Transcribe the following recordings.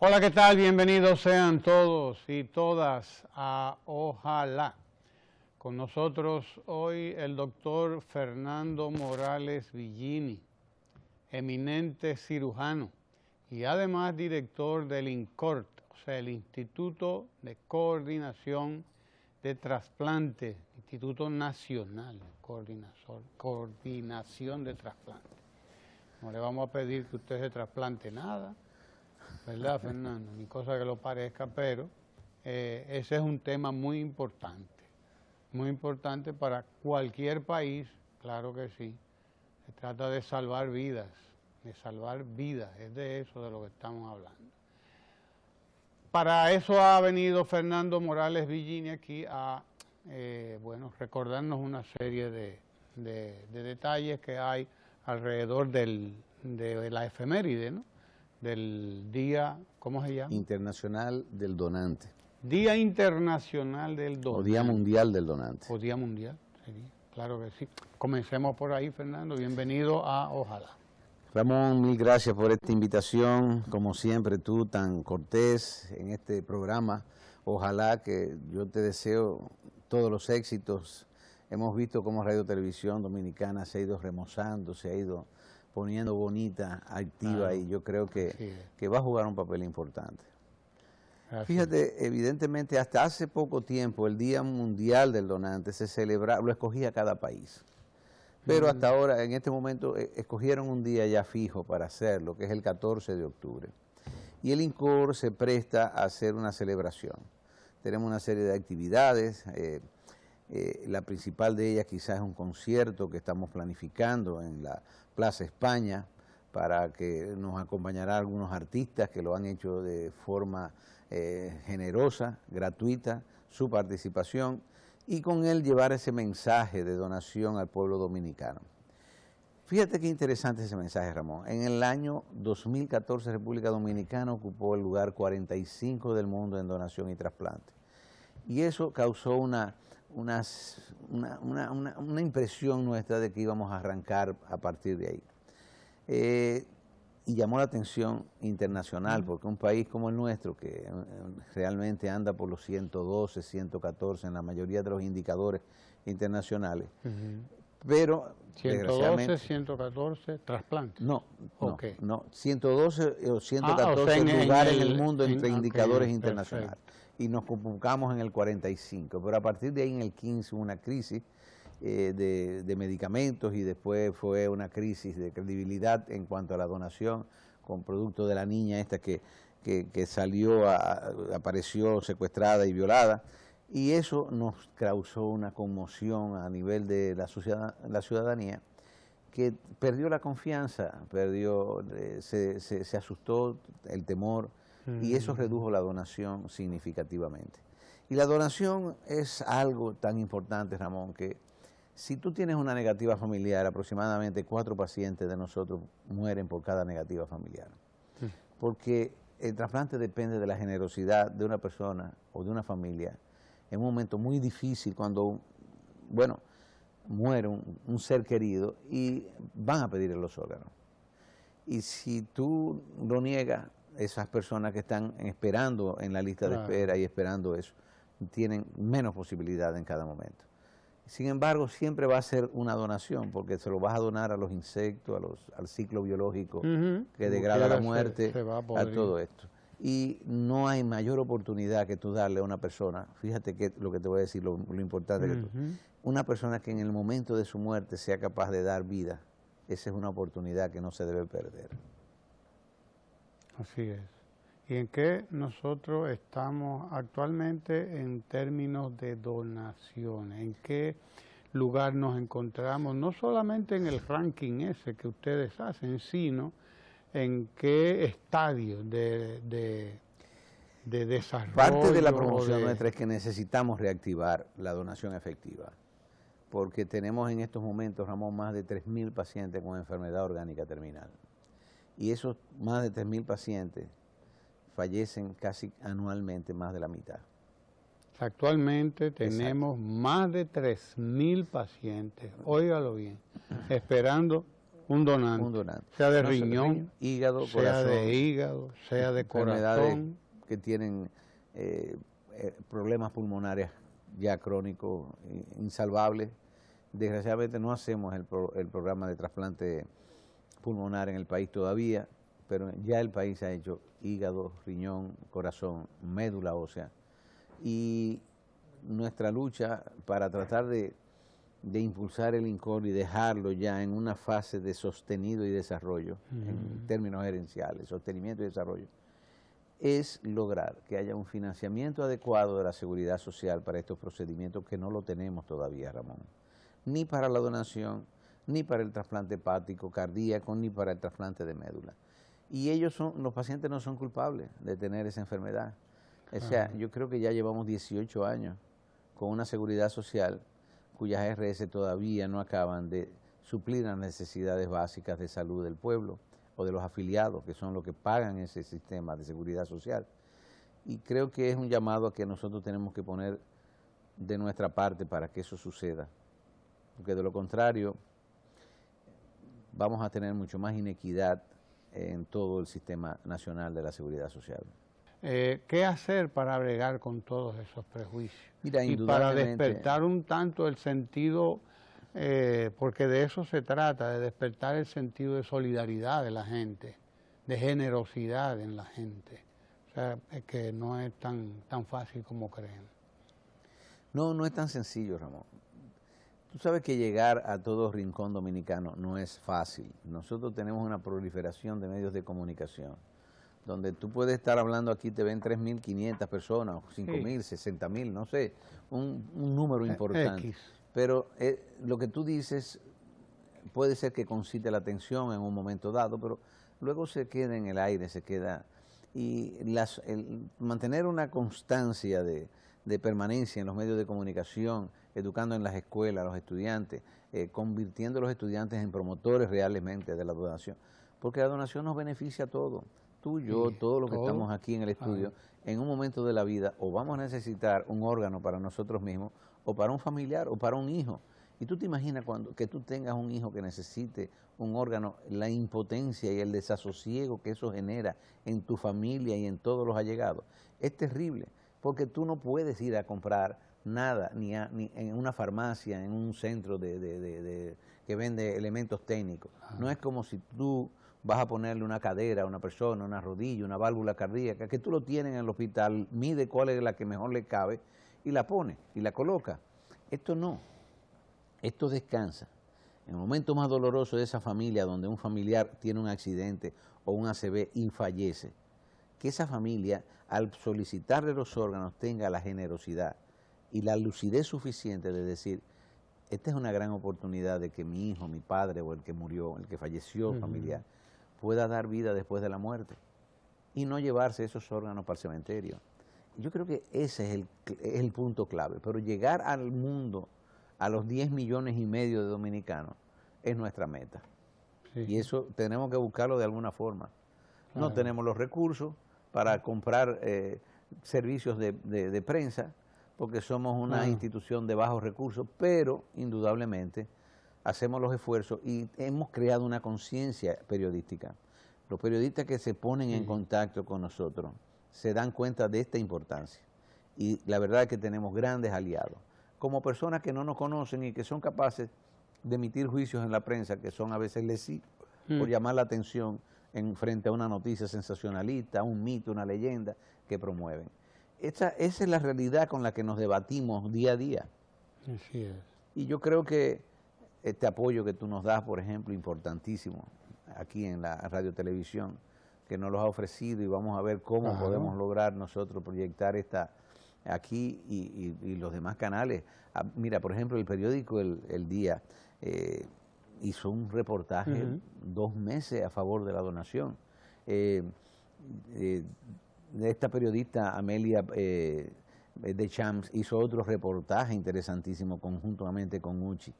Hola, ¿qué tal? Bienvenidos sean todos y todas a Ojalá. Con nosotros hoy el doctor Fernando Morales Villini, eminente cirujano y además director del INCORT, o sea, el Instituto de Coordinación de Trasplante, Instituto Nacional de Coordinación de Trasplante. No le vamos a pedir que usted se trasplante nada, ¿verdad, Fernando? Ni cosa que lo parezca, pero ese es un tema muy importante para cualquier país, claro que sí. Se trata de salvar vidas, es de eso de lo que estamos hablando. Para eso ha venido Fernando Morales Villini aquí a, recordarnos una serie de detalles que hay alrededor de la efeméride, ¿no? Del Día, ¿cómo se llama? Internacional del Donante. Día Internacional del Donante. O Día Mundial del Donante. O Día Mundial, sería, claro que sí. Comencemos por ahí, Fernando. Bienvenido a Ojalá. Ramón, mil gracias por esta invitación. Como siempre, tú tan cortés en este programa. Ojalá que yo te deseo todos los éxitos. Hemos visto cómo Radio Televisión Dominicana se ha ido remozando, se ha ido poniendo bonita, activa, y yo creo que va a jugar un papel importante. Gracias. Fíjate, evidentemente hasta hace poco tiempo el Día Mundial del Donante se celebraba, lo escogía cada país. Pero hasta ahora, en este momento, escogieron un día ya fijo para hacerlo, que es el 14 de octubre. Y el INCOR se presta a hacer una celebración. Tenemos una serie de actividades, la principal de ellas quizás es un concierto que estamos planificando en la Plaza España, para que nos acompañará algunos artistas que lo han hecho de forma generosa, gratuita, su participación, y con él llevar ese mensaje de donación al pueblo dominicano. Fíjate qué interesante ese mensaje, Ramón. En el año 2014, República Dominicana ocupó el lugar 45 del mundo en donación y trasplante. Y eso causó una impresión nuestra de que íbamos a arrancar a partir de ahí. Y llamó la atención internacional, porque un país como el nuestro, que realmente anda por los 112, 114 en la mayoría de los indicadores internacionales, pero 112, 114, trasplantes. No, okay. no, 112 o 114 lugares en el mundo entre indicadores internacionales. Perfecto. Y nos convocamos en el 45, pero a partir de ahí en el 15 hubo una crisis de medicamentos, y después fue una crisis de credibilidad en cuanto a la donación, con producto de la niña esta que salió, apareció secuestrada y violada, y eso nos causó una conmoción a nivel de la ciudadanía, que perdió la confianza, se asustó, el temor, y eso redujo la donación significativamente. Y la donación es algo tan importante, Ramón, que si tú tienes una negativa familiar, aproximadamente 4 pacientes de nosotros mueren por cada negativa familiar. Porque el trasplante depende de la generosidad de una persona o de una familia en un momento muy difícil, cuando, muere un ser querido y van a pedirle los órganos. Y si tú lo niegas, esas personas que están esperando en la lista de espera y esperando eso, tienen menos posibilidad en cada momento. Sin embargo, siempre va a ser una donación, porque se lo vas a donar a los insectos, al ciclo biológico que degrada la muerte, a todo esto. Y no hay mayor oportunidad que tú darle a una persona, fíjate que lo que te voy a decir, lo importante que una persona que en el momento de su muerte sea capaz de dar vida, esa es una oportunidad que no se debe perder. Así es. ¿Y en qué nosotros estamos actualmente en términos de donaciones? ¿En qué lugar nos encontramos? No solamente en el ranking ese que ustedes hacen, sino en qué estadio de desarrollo. Parte de la promoción nuestra es que necesitamos reactivar la donación efectiva, porque tenemos en estos momentos, Ramón, más de 3.000 pacientes con enfermedad orgánica terminal. Y esos más de 3.000 pacientes fallecen casi anualmente más de la mitad. Actualmente tenemos más de 3.000 pacientes, óigalo bien, esperando Un donante. Un donante. Sea de No, riñón, hígado, sea corazón, de hígado, sea de enfermedades corazón. que tienen problemas pulmonares ya crónicos, insalvables. Desgraciadamente no hacemos el programa de trasplante pulmonar en el país todavía, pero ya el país ha hecho hígado, riñón, corazón, médula ósea. Y nuestra lucha para tratar de impulsar el INCOR y dejarlo ya en una fase de sostenido y desarrollo, en términos gerenciales, sostenimiento y desarrollo, es lograr que haya un financiamiento adecuado de la seguridad social para estos procedimientos que no lo tenemos todavía, Ramón. Ni para la donación, ni para el trasplante hepático, cardíaco, ni para el trasplante de médula. Y los pacientes no son culpables de tener esa enfermedad. O sea, yo creo que ya llevamos 18 años con una seguridad social cuyas RS todavía no acaban de suplir las necesidades básicas de salud del pueblo o de los afiliados, que son los que pagan ese sistema de seguridad social. Y creo que es un llamado a que nosotros tenemos que poner de nuestra parte para que eso suceda, porque de lo contrario vamos a tener mucho más inequidad en todo el sistema nacional de la seguridad social. ¿Qué hacer para bregar con todos esos prejuicios? Mira, y para despertar un tanto el sentido, porque de eso se trata, de despertar el sentido de solidaridad de la gente, de generosidad en la gente. O sea, es que no es tan fácil como creen. No, no es tan sencillo, Ramón. Tú sabes que llegar a todo rincón dominicano no es fácil. Nosotros tenemos una proliferación de medios de comunicación, donde tú puedes estar hablando aquí, te ven 3.500 personas, o 5.000, 60.000, no sé, un número importante. X. Pero lo que tú dices puede ser que concite la atención en un momento dado, pero luego se queda en el aire, se queda. Y mantener una constancia de permanencia en los medios de comunicación, educando en las escuelas a los estudiantes, convirtiendo a los estudiantes en promotores realmente de la donación, porque la donación nos beneficia a todos. Tú, yo, Sí, todos los que todo. estamos aquí en el estudio, en un momento de la vida, o vamos a necesitar un órgano para nosotros mismos, o para un familiar, o para un hijo. Y tú te imaginas que tú tengas un hijo que necesite un órgano, la impotencia y el desasosiego que eso genera en tu familia y en todos los allegados. Es terrible, porque tú no puedes ir a comprar nada, ni en una farmacia, en un centro que vende elementos técnicos. No es como si tú vas a ponerle una cadera a una persona, una rodilla, una válvula cardíaca, que tú lo tienes en el hospital, mide cuál es la que mejor le cabe y la pone y la coloca. Esto no, esto descansa. En el momento más doloroso de esa familia, donde un familiar tiene un accidente o un ACV y fallece, que esa familia, al solicitarle los órganos, tenga la generosidad y la lucidez suficiente de decir, esta es una gran oportunidad de que mi hijo, mi padre o el que murió, el que falleció familiar, pueda dar vida después de la muerte y no llevarse esos órganos para el cementerio. Yo creo que ese es el punto clave, pero llegar al mundo, a los 10,5 millones de dominicanos, es nuestra meta. Sí. Y eso tenemos que buscarlo de alguna forma. Claro. No tenemos los recursos para comprar servicios de prensa, porque somos una institución de bajos recursos, pero indudablemente hacemos los esfuerzos y hemos creado una conciencia periodística. Los periodistas que se ponen en contacto con nosotros se dan cuenta de esta importancia. Y la verdad es que tenemos grandes aliados. Como personas que no nos conocen y que son capaces de emitir juicios en la prensa, que son a veces lesivos, por llamar la atención frente a una noticia sensacionalista, un mito, una leyenda que promueven. Esa es la realidad con la que nos debatimos día a día. Así es. Y yo creo que este apoyo que tú nos das, por ejemplo, importantísimo, aquí en la radio televisión, que nos lo ha ofrecido y vamos a ver cómo podemos lograr nosotros proyectar esta aquí y los demás canales. Mira, por ejemplo, el periódico El Día hizo un reportaje 2 meses a favor de la donación. Esta periodista Amelia Deschamps hizo otro reportaje interesantísimo conjuntamente con Uchi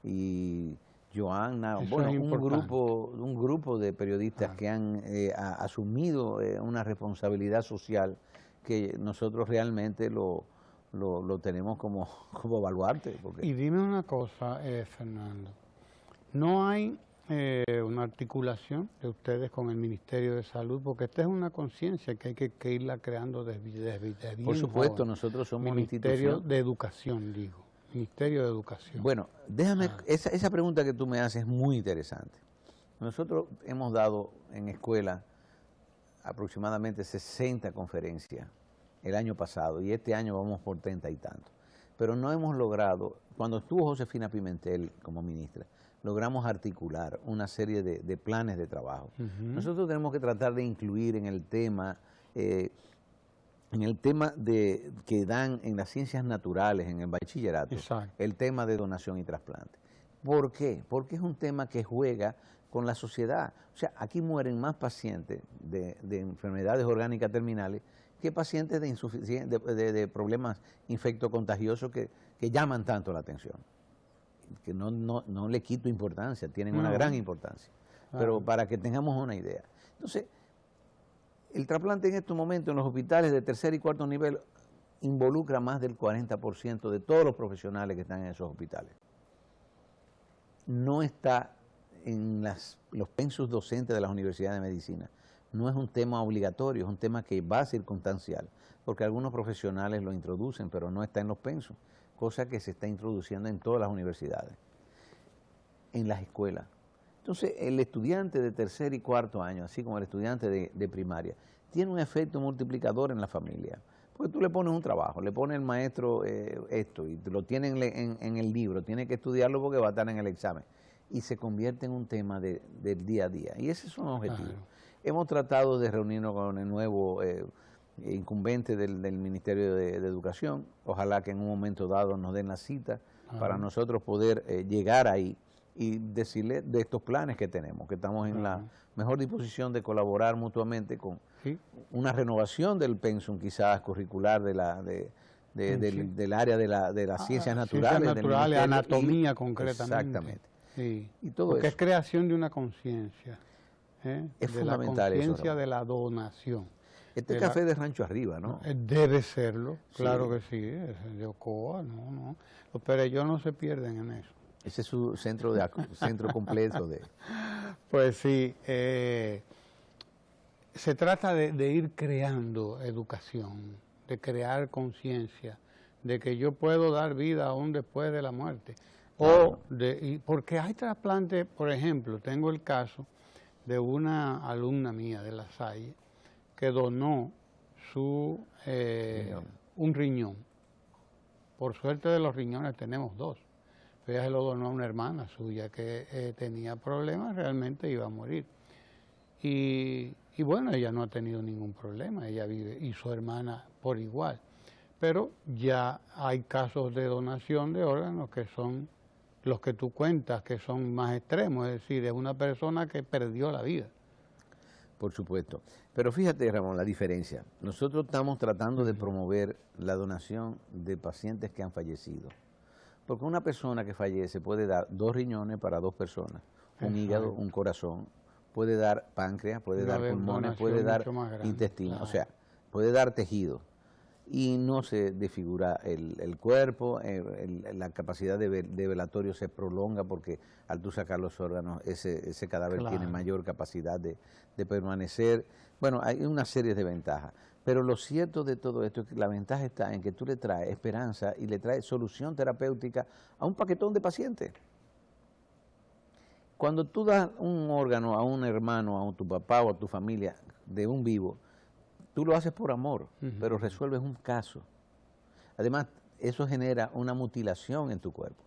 y Joanna, bueno, un grupo de periodistas que han asumido una responsabilidad social que nosotros realmente lo tenemos como baluarte. Y dime una cosa, Fernando, no hay una articulación de ustedes con el Ministerio de Salud, porque esta es una conciencia que hay que irla creando desde bien Por supuesto, joven. nosotros somos una Ministerio institución. de Educación, digo. Ministerio de Educación. Bueno, déjame, esa pregunta que tú me haces es muy interesante. Nosotros hemos dado en escuela aproximadamente 60 conferencias el año pasado y este año vamos por 30 y tantos. Pero no hemos logrado, cuando estuvo Josefina Pimentel como ministra, logramos articular una serie de planes de trabajo. Nosotros tenemos que tratar de incluir en el tema que dan en las ciencias naturales, en el bachillerato, exacto, el tema de donación y trasplante. ¿Por qué? Porque es un tema que juega con la sociedad. O sea, aquí mueren más pacientes de enfermedades orgánicas terminales que pacientes de problemas infectocontagiosos que llaman tanto la atención. Que no le quito importancia, tienen una gran importancia. Pero para que tengamos una idea. Entonces, el trasplante en estos momentos en los hospitales de tercer y cuarto nivel involucra más del 40% de todos los profesionales que están en esos hospitales. No está en los pensos docentes de las universidades de medicina. No es un tema obligatorio, es un tema que va circunstancial, porque algunos profesionales lo introducen, pero no está en los pensos, cosa que se está introduciendo en todas las universidades, en las escuelas. Entonces, el estudiante de tercer y cuarto año, así como el estudiante de primaria, tiene un efecto multiplicador en la familia. Porque tú le pones un trabajo, le pone el maestro esto, y lo tiene en el libro, tiene que estudiarlo porque va a estar en el examen. Y se convierte en un tema del día a día. Y ese es un objetivo. Claro. Hemos tratado de reunirnos con el nuevo incumbente del Ministerio de Educación. Ojalá que en un momento dado nos den la cita para nosotros poder llegar ahí y decirle de estos planes que tenemos, que estamos en la mejor disposición de colaborar mutuamente con una renovación del pensum quizás curricular del área de las ciencias naturales. Ciencias naturales, anatomía concretamente. Exactamente. Sí, y todo porque eso es creación de una conciencia. Es fundamental la conciencia eso, de la donación. Este café de Rancho Arriba, ¿no? Debe serlo, claro que sí, es de Ocoa, no. Los perellos no se pierden en eso. Ese es su centro completo de... Pues sí, se trata de ir creando educación, de crear conciencia, de que yo puedo dar vida aún después de la muerte. Porque hay trasplantes, por ejemplo, tengo el caso de una alumna mía de La Salle que donó un riñón. Por suerte de los riñones tenemos dos. Ella se lo donó a una hermana suya que tenía problemas, realmente iba a morir. Y bueno, ella no ha tenido ningún problema, ella vive, y su hermana por igual. Pero ya hay casos de donación de órganos que son los que tú cuentas, que son más extremos, es decir, es una persona que perdió la vida. Por supuesto. Pero fíjate, Ramón, la diferencia. Nosotros estamos tratando de promover la donación de pacientes que han fallecido. Porque una persona que fallece puede dar 2 riñones para 2 personas, un hígado, un corazón, puede dar páncreas, puede dar pulmones, puede dar intestino, o sea, puede dar tejido. Y no se desfigura el cuerpo, la capacidad de velatorio se prolonga porque al tú sacar los órganos, ese cadáver tiene mayor capacidad de permanecer. Bueno, hay una serie de ventajas. Pero lo cierto de todo esto es que la ventaja está en que tú le traes esperanza y le traes solución terapéutica a un paquetón de pacientes. Cuando tú das un órgano a un hermano, a tu papá o a tu familia de un vivo, tú lo haces por amor, pero resuelves un caso. Además, eso genera una mutilación en tu cuerpo.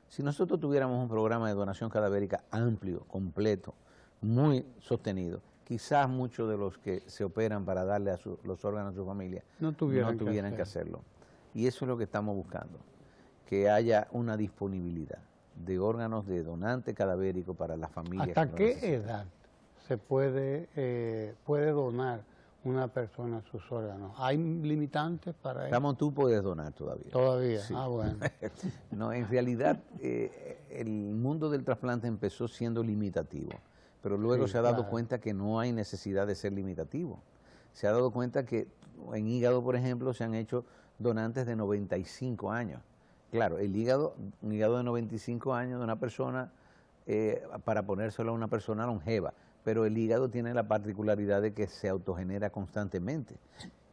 Si nosotros tuviéramos un programa de donación cadavérica amplio, completo, muy sostenido, quizás muchos de los que se operan para darle los órganos a su familia no tuvieran que hacerlo. Y eso es lo que estamos buscando, que haya una disponibilidad de órganos de donante cadavérico para las familias. ¿Hasta qué edad se puede donar una persona sus órganos? ¿Hay limitantes para eso? Ramón, tú puedes donar todavía. ¿Todavía? Sí. Bueno. No, en realidad el mundo del trasplante empezó siendo limitativo, pero luego se ha dado cuenta que no hay necesidad de ser limitativo. Se ha dado cuenta que en hígado, por ejemplo, se han hecho donantes de 95 años. Claro, un hígado de 95 años de una persona para ponérselo a una persona longeva, pero el hígado tiene la particularidad de que se autogenera constantemente.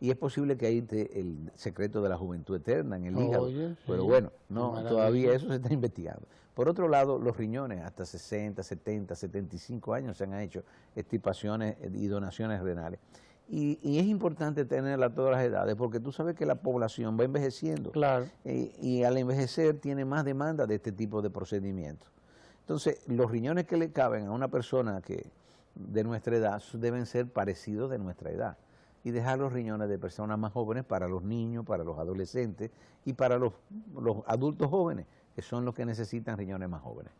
Y es posible que ahí esté el secreto de la juventud eterna en el hígado. Oye, sí, Pero bueno, no, todavía eso se está investigando. Por otro lado, los riñones, hasta 60, 70, 75 años se han hecho extirpaciones y donaciones renales. Y es importante tenerla a todas las edades, porque tú sabes que la población va envejeciendo. Claro. Y al envejecer tiene más demanda de este tipo de procedimientos. Entonces, los riñones que le caben a una persona que de nuestra edad deben ser parecidos de nuestra edad, y dejar los riñones de personas más jóvenes para los niños, para los adolescentes y para los adultos jóvenes, que son los que necesitan riñones más jóvenes.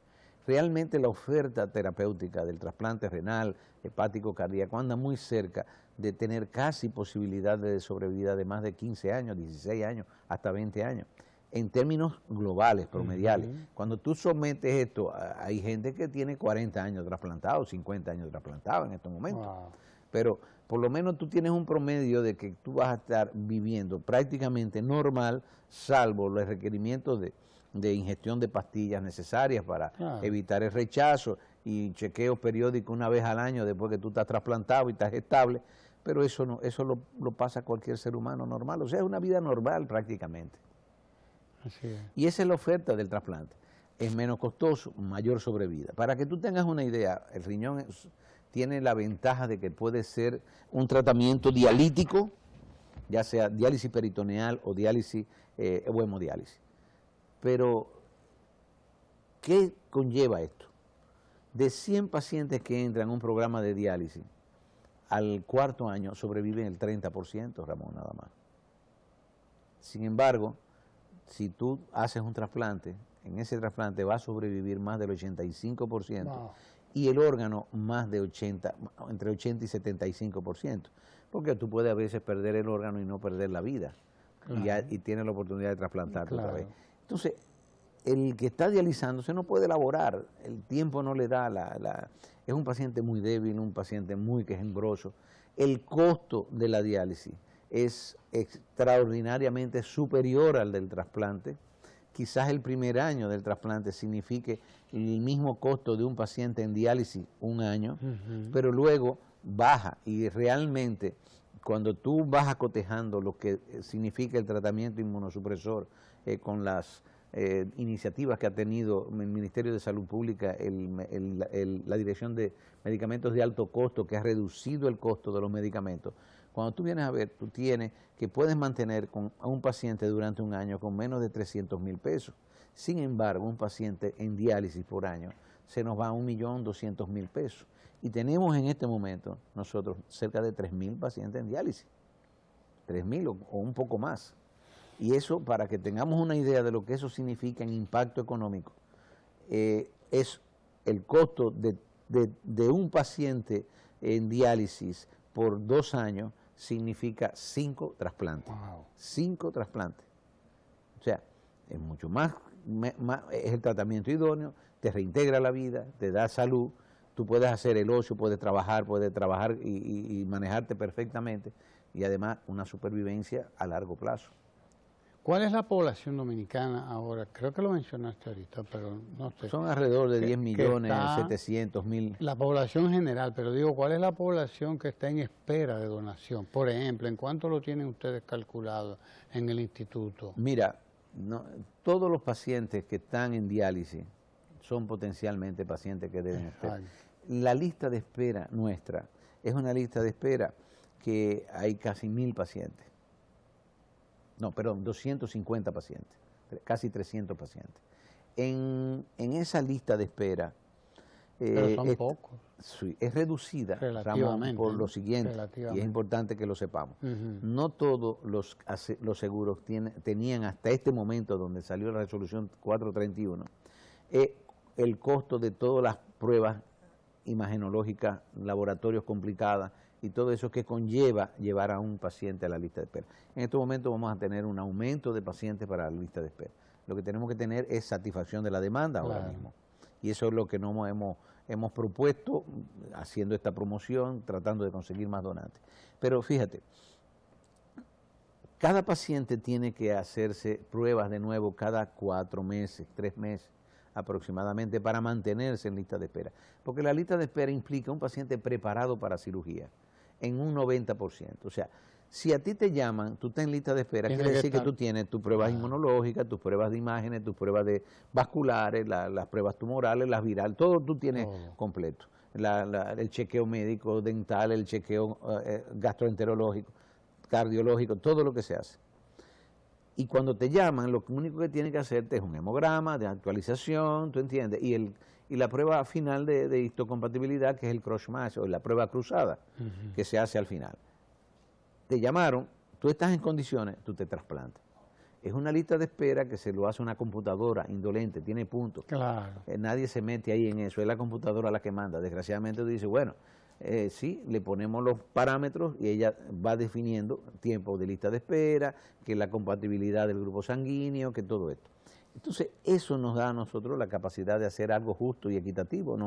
Realmente la oferta terapéutica del trasplante renal, hepático, cardíaco anda muy cerca de tener casi posibilidad de sobrevida de más de 15 años, 16 años, hasta 20 años. En términos globales, promediales. Cuando tú sometes esto, hay gente que tiene 40 años trasplantados, 50 años trasplantados en estos momentos. Wow. Pero por lo menos tú tienes un promedio de que tú vas a estar viviendo prácticamente normal, salvo los requerimientos de ingestión de pastillas necesarias para evitar el rechazo y chequeos periódicos una vez al año después que tú estás trasplantado y estás estable. Pero eso no, eso lo pasa cualquier ser humano normal. O sea, es una vida normal prácticamente. Así es. Y esa es la oferta del trasplante. Es menos costoso, mayor sobrevida. Para que tú tengas una idea, el riñón tiene la ventaja de que puede ser un tratamiento dialítico, ya sea diálisis peritoneal o diálisis o hemodiálisis. Pero, ¿qué conlleva esto? De 100 pacientes que entran a un programa de diálisis, al cuarto año sobreviven el 30%, Ramón, nada más. Sin embargo, si tú haces un trasplante, en ese trasplante va a sobrevivir más del 85%. Wow. Y el órgano más de 80, entre 80 y 75%, porque tú puedes a veces perder el órgano y no perder la vida, claro. y tienes la oportunidad de trasplantarte otra vez. Entonces, el que está dializándose no puede elaborar, el tiempo no le da, es un paciente muy débil, un paciente muy quejumbroso. El costo de la diálisis es extraordinariamente superior al del trasplante. Quizás el primer año del trasplante signifique el mismo costo de un paciente en diálisis un año, pero luego baja y realmente cuando tú vas acotejando lo que significa el tratamiento inmunosupresor con las iniciativas que ha tenido el Ministerio de Salud Pública, la Dirección de Medicamentos de Alto Costo, que ha reducido el costo de los medicamentos. Cuando tú vienes a ver, tú tienes que puedes mantener a un paciente durante un año con menos de 300,000 pesos. Sin embargo, un paciente en diálisis por año se nos va a 1.200.000 pesos. Y tenemos en este momento nosotros cerca de 3.000 pacientes en diálisis. 3.000 o un poco más. Y eso, para que tengamos una idea de lo que eso significa en impacto económico, es el costo de un paciente en diálisis por 2 años, significa 5 trasplantes. Wow. 5 trasplantes. O sea, es mucho más, es el tratamiento idóneo, te reintegra la vida, te da salud, tú puedes hacer el ocio, puedes trabajar y manejarte perfectamente, y además una supervivencia a largo plazo. ¿Cuál es la población dominicana ahora? Creo que lo mencionaste ahorita, pero no sé. Son alrededor de 10.700.000. La población general, pero digo, ¿cuál es la población que está en espera de donación? Por ejemplo, ¿en cuánto lo tienen ustedes calculado en el instituto? Mira, todos los pacientes que están en diálisis son potencialmente pacientes que deben estar. La lista de espera nuestra es una lista de espera que hay casi 1.000 pacientes. No, perdón, 250 pacientes, casi 300 pacientes. En esa lista de espera... pero son pocos. Sí, es reducida, relativamente, Ramón, por lo siguiente, y es importante que lo sepamos. No todos los seguros tenían hasta este momento, donde salió la resolución 431, el costo de todas las pruebas imagenológicas, laboratorios complicadas, y todo eso que conlleva llevar a un paciente a la lista de espera. En estos momentos vamos a tener un aumento de pacientes para la lista de espera. Lo que tenemos que tener es satisfacción de la demanda ahora mismo. Y eso es lo que nos hemos propuesto haciendo esta promoción, tratando de conseguir más donantes. Pero fíjate, cada paciente tiene que hacerse pruebas de nuevo cada 4 meses, 3 meses. aproximadamente para mantenerse en lista de espera. Porque la lista de espera implica un paciente preparado para cirugía en un 90%. O sea, si a ti te llaman, tú estás en lista de espera, quiere decir que tú tienes tus pruebas inmunológicas, tus pruebas de imágenes, tus pruebas de vasculares, las pruebas tumorales, las virales, todo tú tienes completo. El chequeo médico, dental, el chequeo gastroenterológico, cardiológico, todo lo que se hace. Y cuando te llaman, lo único que tienen que hacerte es un hemograma de actualización, ¿tú entiendes? Y la prueba final de histocompatibilidad, que es el cross-match, o la prueba cruzada, que se hace al final. Te llamaron, tú estás en condiciones, tú te trasplantas. Es una lista de espera que se lo hace una computadora indolente, tiene puntos. Claro. Nadie se mete ahí en eso, es la computadora la que manda. Desgraciadamente tú dices, bueno, sí, le ponemos los parámetros y ella va definiendo tiempo de lista de espera, que la compatibilidad del grupo sanguíneo, que todo esto. Entonces, eso nos da a nosotros la capacidad de hacer algo justo y equitativo,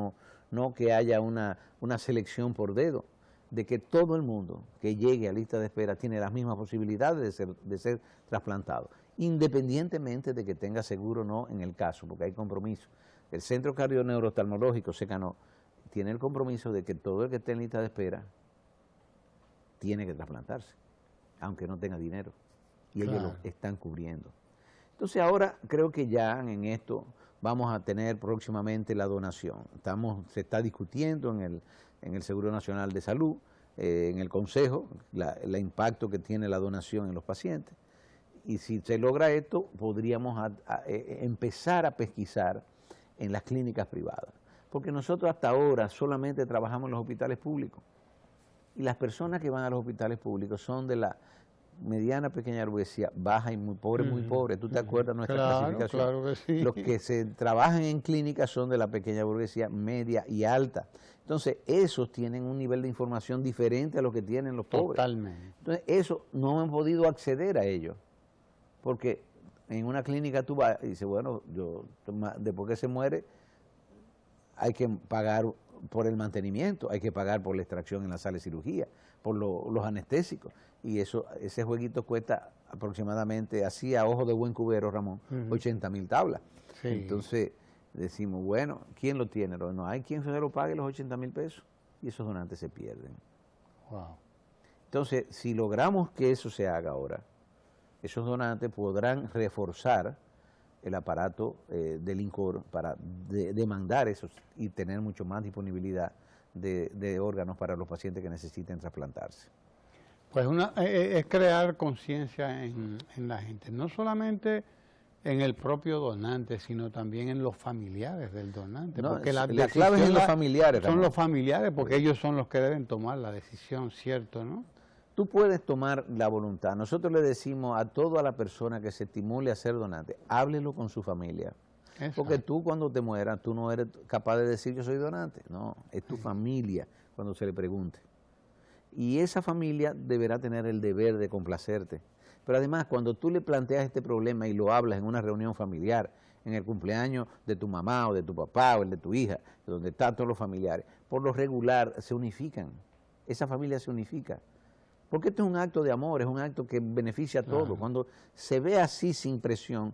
no que haya una selección por dedo, de que todo el mundo que llegue a lista de espera tiene las mismas posibilidades de ser trasplantado, independientemente de que tenga seguro o no en el caso, porque hay compromiso. El Centro Cardio-Neurooftalmológico, SECANO, tiene el compromiso de que todo el que esté en lista de espera tiene que trasplantarse, aunque no tenga dinero, y ellos lo están cubriendo. Entonces ahora creo que ya en esto vamos a tener próximamente la donación. Se está discutiendo en el Seguro Nacional de Salud, en el Consejo, el impacto que tiene la donación en los pacientes. Y si se logra esto, podríamos empezar a pesquisar en las clínicas privadas. Porque nosotros hasta ahora solamente trabajamos en los hospitales públicos. Y las personas que van a los hospitales públicos son de la mediana, pequeña burguesía, baja y muy pobre. ¿Tú te acuerdas de nuestra clasificación? Claro que sí. Los que se trabajan en clínicas son de la pequeña burguesía, media y alta. Entonces, esos tienen un nivel de información diferente a lo que tienen los pobres. Totalmente. Entonces, eso no han podido acceder a ello. Porque en una clínica tú vas y dices, bueno, después que se muere, hay que pagar por el mantenimiento, hay que pagar por la extracción en la sala de cirugía, por los anestésicos. Y ese jueguito cuesta aproximadamente, así a ojo de buen cubero, Ramón, 80,000 tablas. Sí. Entonces decimos, bueno, ¿quién lo tiene? No hay quien se lo pague los 80,000 pesos y esos donantes se pierden. Wow. Entonces, si logramos que eso se haga ahora, esos donantes podrán reforzar el aparato del INCOR para demandar esos y tener mucho más disponibilidad de órganos para los pacientes que necesiten trasplantarse. Pues es crear conciencia en la gente, no solamente en el propio donante, sino también en los familiares del donante. No, porque la clave es en los familiares. Son los familiares, porque ellos son los que deben tomar la decisión, ¿cierto, no? Tú puedes tomar la voluntad. Nosotros le decimos a toda la persona que se estimule a ser donante, háblelo con su familia. Exacto. Porque tú cuando te mueras, tú no eres capaz de decir yo soy donante. No, es tu familia cuando se le pregunte. Y esa familia deberá tener el deber de complacerte. Pero además, cuando tú le planteas este problema y lo hablas en una reunión familiar, en el cumpleaños de tu mamá o de tu papá o el de tu hija, donde están todos los familiares, por lo regular se unifican. Esa familia se unifica. Porque esto es un acto de amor, es un acto que beneficia a todos. Cuando se ve así sin presión,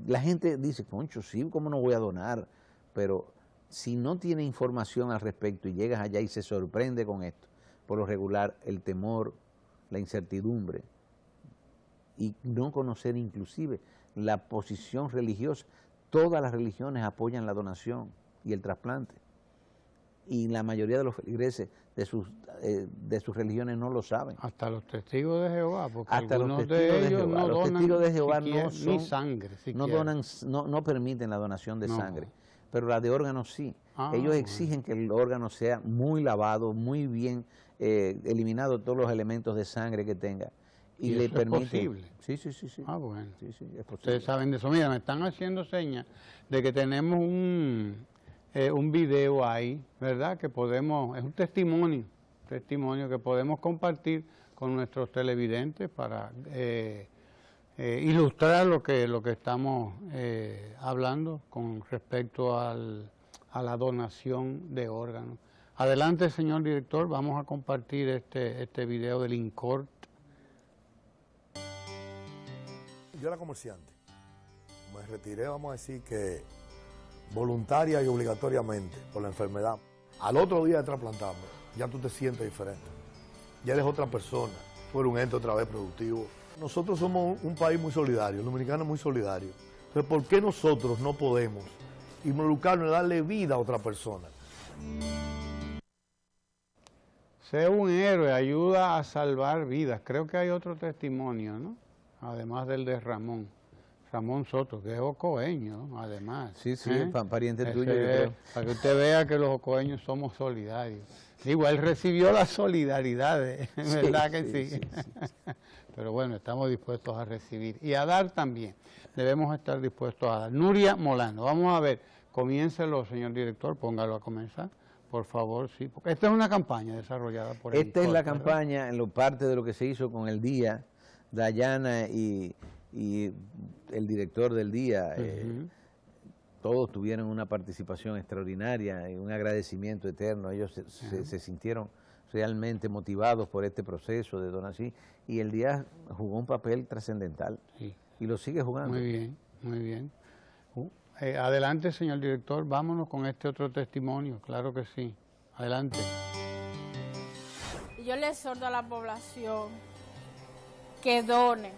la gente dice, concho, sí, ¿cómo no voy a donar? Pero si no tiene información al respecto y llegas allá y se sorprende con esto, por lo regular el temor, la incertidumbre y no conocer inclusive la posición religiosa. Todas las religiones apoyan la donación y el trasplante. Y la mayoría de los feligreses de sus religiones no lo saben. Hasta los testigos de Jehová, porque hasta algunos de ellos no los donan testigos de Jehová no son, ni sangre, no permiten la donación de sangre, pero la de órganos sí. Ellos exigen que el órgano sea muy lavado, muy bien eliminado todos los elementos de sangre que tenga. Y le permiten. ¿Es posible? Sí. Ah, bueno. Sí, es posible. Ustedes saben de eso. Mira, me están haciendo señas de que tenemos un video ahí, ¿verdad? Que podemos, es un testimonio que podemos compartir con nuestros televidentes para ilustrar lo que estamos hablando con respecto a la donación de órganos. Adelante, señor director, vamos a compartir este video del INCOR. Yo era comerciante, me retiré, vamos a decir que voluntaria y obligatoriamente por la enfermedad, al otro día de trasplantarme, ya tú te sientes diferente. Ya eres otra persona, tú eres un ente otra vez productivo. Nosotros somos un país muy solidario, el dominicano es muy solidario. Entonces, ¿por qué nosotros no podemos involucrarnos y darle vida a otra persona? Sé un héroe, ayuda a salvar vidas. Creo que hay otro testimonio, ¿no? Además del de Ramón Soto, que es ocoeño, ¿no? Además. Sí, pariente tuyo, yo creo. Para que usted vea que los ocoeños somos solidarios. Digo, él recibió la solidaridad, ¿verdad que sí? Pero bueno, estamos dispuestos a recibir y a dar también. Debemos estar dispuestos a dar. Nuria Molano, vamos a ver, comiéncelo, señor director, póngalo a comenzar, por favor, sí. Porque esta es una campaña desarrollada por el Esta es la ¿verdad? campaña, en lo parte de lo que se hizo con el día, Dayana y el director del día, todos tuvieron una participación extraordinaria y un agradecimiento eterno. Ellos se sintieron realmente motivados por este proceso de donación y el día jugó un papel trascendental y lo sigue jugando. Muy bien, muy bien. Adelante, señor director, vámonos con este otro testimonio, claro que sí. Adelante. Yo le exhorto a la población que donen,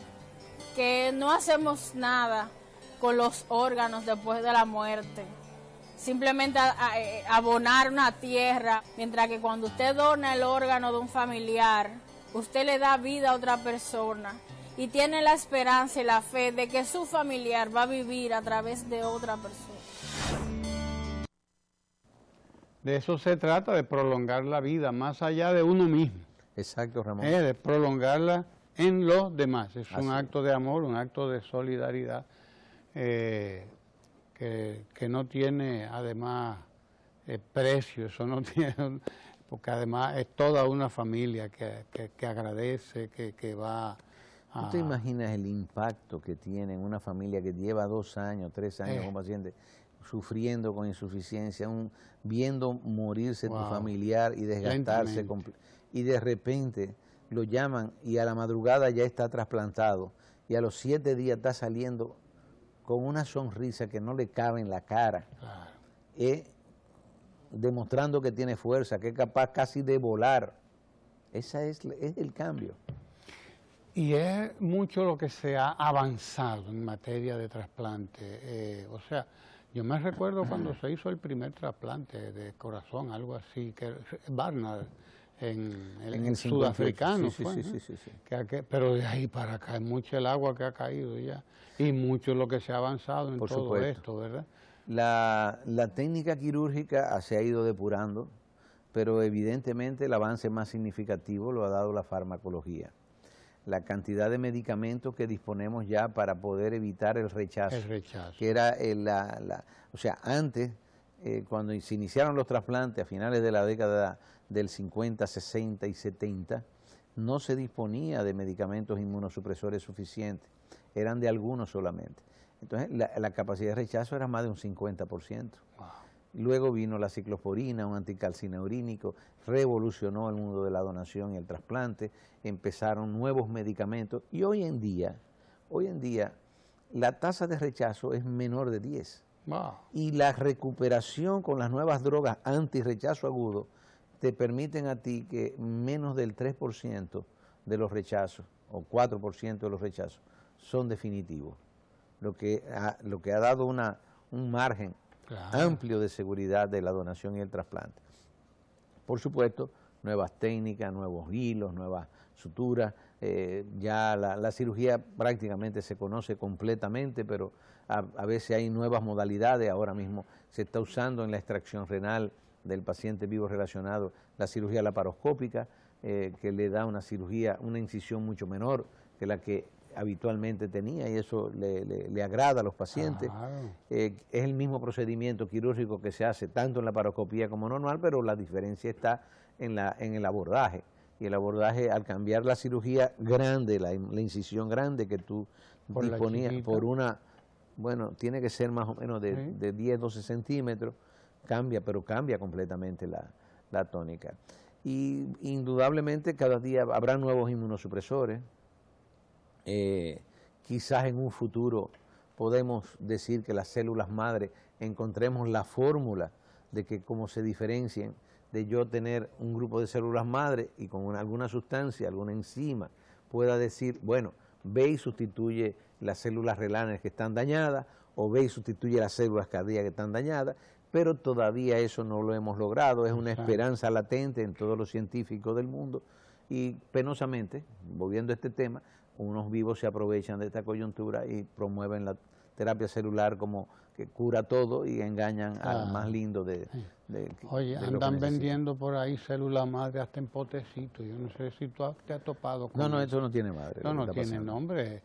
que no hacemos nada con los órganos después de la muerte. Simplemente abonar una tierra, mientras que cuando usted dona el órgano de un familiar, usted le da vida a otra persona y tiene la esperanza y la fe de que su familiar va a vivir a través de otra persona. De eso se trata, de prolongar la vida más allá de uno mismo. Exacto, Ramón. De prolongarla en los demás. Es un acto de amor, un acto de solidaridad que no tiene además precio, eso no tiene, porque además es toda una familia que agradece, que va a... ¿Tú te imaginas el impacto que tiene en una familia que lleva 2 años, 3 años con un paciente sufriendo con insuficiencia, viendo morirse tu familiar y desgastarse, y de repente lo llaman y a la madrugada ya está trasplantado y a los 7 días está saliendo con una sonrisa que no le cabe en la cara, demostrando que tiene fuerza, que es capaz casi de volar. Ese es el cambio. Y es mucho lo que se ha avanzado en materia de trasplante. O sea, yo me recuerdo cuando se hizo el primer trasplante de corazón, algo así, que Barnard, en el sudafricano, sí. pero de ahí para acá es mucho el agua que ha caído ya, y mucho lo que se ha avanzado en todo esto, ¿verdad? La técnica quirúrgica se ha ido depurando, pero evidentemente el avance más significativo lo ha dado la farmacología. La cantidad de medicamentos que disponemos ya para poder evitar el rechazo. Que era o sea, antes, cuando se iniciaron los trasplantes a finales de la década del 50, 60 y 70, no se disponía de medicamentos inmunosupresores suficientes, eran de algunos solamente. Entonces, la capacidad de rechazo era más de un 50%. Wow. Luego vino la ciclosporina, un anticalcineurínico, revolucionó el mundo de la donación y el trasplante, empezaron nuevos medicamentos y hoy en día la tasa de rechazo es menor de 10. Wow. Y la recuperación con las nuevas drogas anti-rechazo agudo te permiten a ti que menos del 3% de los rechazos o 4% de los rechazos son definitivos, lo que ha dado un margen amplio de seguridad de la donación y el trasplante. Por supuesto, nuevas técnicas, nuevos hilos, nuevas suturas, ya la cirugía prácticamente se conoce completamente, pero a veces hay nuevas modalidades. Ahora mismo se está usando en la extracción renal del paciente vivo relacionado la cirugía laparoscópica, que le da una incisión mucho menor que la que habitualmente tenía, y eso le agrada a los pacientes. Es el mismo procedimiento quirúrgico que se hace tanto en la laparoscopía como normal, pero la diferencia está en el abordaje. Y el abordaje, al cambiar la cirugía grande, la incisión grande que tú disponías por una, bueno, tiene que ser más o menos de 10, 12 centímetros, pero cambia completamente la tónica. Y indudablemente cada día habrá nuevos inmunosupresores. Quizás en un futuro podemos decir que las células madre encontremos la fórmula de que cómo se diferencien de yo tener un grupo de células madre y con alguna sustancia, alguna enzima, pueda decir, bueno, ve y sustituye las células renales que están dañadas, o ve y sustituye las células cardíacas que están dañadas, pero todavía eso no lo hemos logrado, es una esperanza latente en todos los científicos del mundo, y penosamente, volviendo a este tema, unos vivos se aprovechan de esta coyuntura y promueven la terapia celular como que cura todo y engañan al más lindo Oye, andan vendiendo por ahí células madre hasta en potecitos. Yo no sé si tú te has topado con No, esto no tiene madre. No tiene nombre.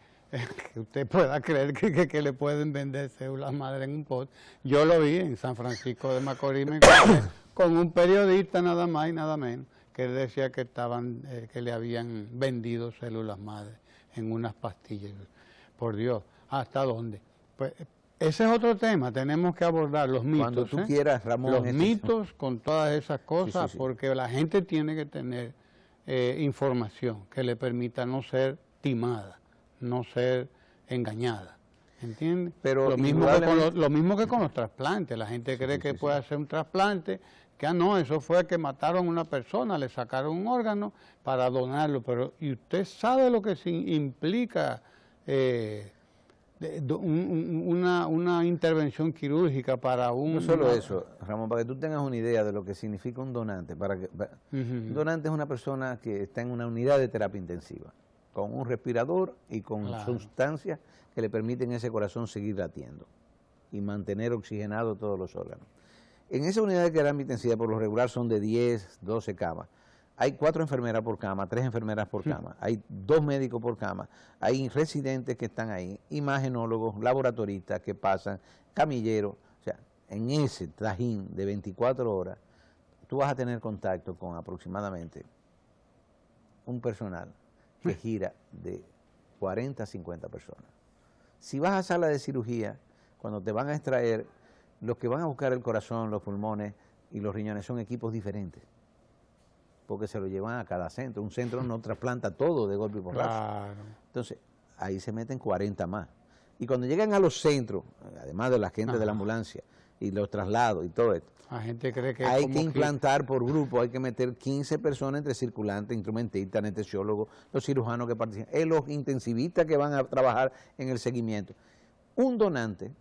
Que usted pueda creer que le pueden vender células madre en un pot. Yo lo vi en San Francisco de Macorís, me encontré con un periodista nada más y nada menos, que él decía que que le habían vendido células madre en unas pastillas. Por Dios, ¿hasta dónde? Pues ese es otro tema, tenemos que abordar los mitos. Cuando tú quieras, Ramón. Los mitos con todas esas cosas, sí. porque la gente tiene que tener información que le permita no ser timada, no ser engañada, ¿entiendes? Pero lo mismo que con los trasplantes, la gente cree que puede hacer un trasplante, que no, eso fue que mataron a una persona, le sacaron un órgano para donarlo, pero ¿y usted sabe lo que implica una intervención quirúrgica para un... No solo eso, Ramón, para que tú tengas una idea de lo que significa un donante. Un donante es una persona que está en una unidad de terapia intensiva, con un respirador y con sustancias que le permiten a ese corazón seguir latiendo y mantener oxigenado todos los órganos. En esa unidad de terapia intensiva, por lo regular, son de 10, 12 camas. Hay 4 enfermeras por cama, 3 enfermeras por cama, hay 2 médicos por cama, hay residentes que están ahí, imagenólogos, laboratoristas que pasan, camilleros. O sea, en ese trajín de 24 horas, tú vas a tener contacto con aproximadamente un personal que gira de 40 a 50 personas. Si vas a sala de cirugía, cuando te van a extraer, los que van a buscar el corazón, los pulmones y los riñones son equipos diferentes, porque se lo llevan a cada centro. Un centro no trasplanta todo de golpe y porrazo. Entonces, ahí se meten 40 más. Y cuando llegan a los centros, además de la gente de la ambulancia y los traslados y todo esto, la gente cree que hay que implantar por grupo, hay que meter 15 personas entre circulantes, instrumentistas, anestesiólogos, los cirujanos que participan, los intensivistas que van a trabajar en el seguimiento. Un donante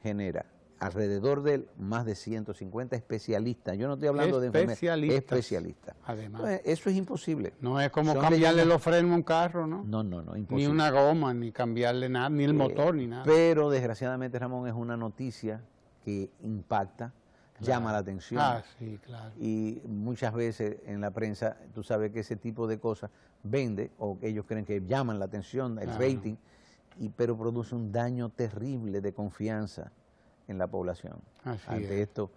genera alrededor de él más de 150 especialistas. Yo no estoy hablando de enfermeros, especialistas. Además. Entonces, eso es imposible. No es como cambiarle los frenos a un carro, ¿no? No, imposible. Ni una goma, ni cambiarle nada, ni el motor, ni nada. Pero desgraciadamente, Ramón, es una noticia que impacta, llama la atención. Sí, claro. Y muchas veces en la prensa, tú sabes que ese tipo de cosas vende, o ellos creen que llaman la atención, el rating, pero produce un daño terrible de confianza en la población. Ante esto,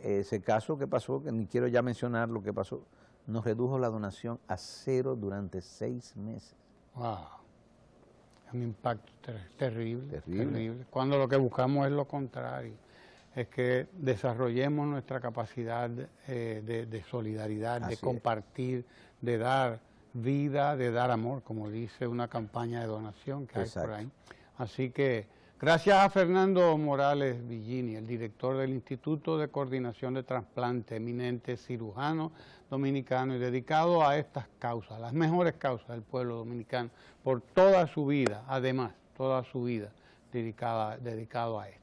ese caso que pasó, que ni quiero ya mencionar lo que pasó, nos redujo la donación a 0 durante 6 meses. ¡Wow! Un impacto terrible. Cuando lo que buscamos es lo contrario, es que desarrollemos nuestra capacidad de solidaridad, de compartir, de dar vida, de dar amor, como dice una campaña de donación que hay por ahí. Así que gracias a Fernando Morales Villini, el director del Instituto de Coordinación de Trasplante, eminente cirujano dominicano y dedicado a estas causas, las mejores causas del pueblo dominicano, por toda su vida, además, toda su vida dedicado a esto.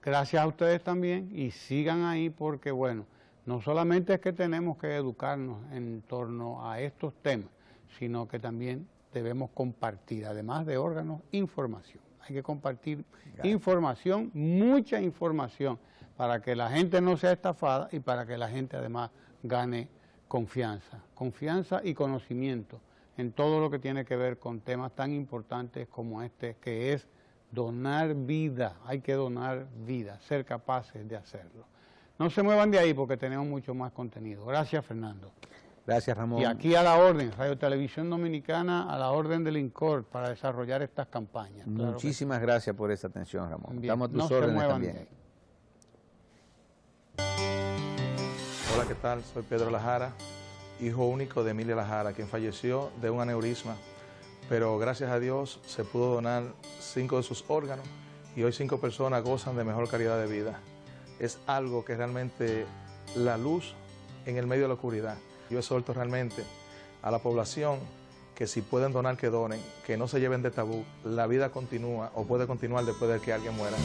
Gracias a ustedes también y sigan ahí porque, bueno, no solamente es que tenemos que educarnos en torno a estos temas, sino que también debemos compartir, además de órganos, información. Hay que compartir información, mucha información, para que la gente no sea estafada y para que la gente además gane confianza y conocimiento en todo lo que tiene que ver con temas tan importantes como este, que es donar vida. Hay que donar vida, ser capaces de hacerlo. No se muevan de ahí porque tenemos mucho más contenido. Gracias, Fernando. Gracias, Ramón. Y aquí a la orden, Radio Televisión Dominicana, a la orden del INCOR para desarrollar estas campañas. Muchísimas gracias por esa atención, Ramón. Bien. Estamos a tus órdenes también. Hola, ¿qué tal? Soy Pedro Lajara, hijo único de Emilia Lajara, quien falleció de un aneurisma pero gracias a Dios se pudo donar 5 de sus órganos y hoy 5 personas gozan de mejor calidad de vida. Es algo que realmente la luz en el medio de la oscuridad. Yo exhorto realmente a la población que si pueden donar, que donen, que no se lleven de tabú. La vida continúa o puede continuar después de que alguien muera.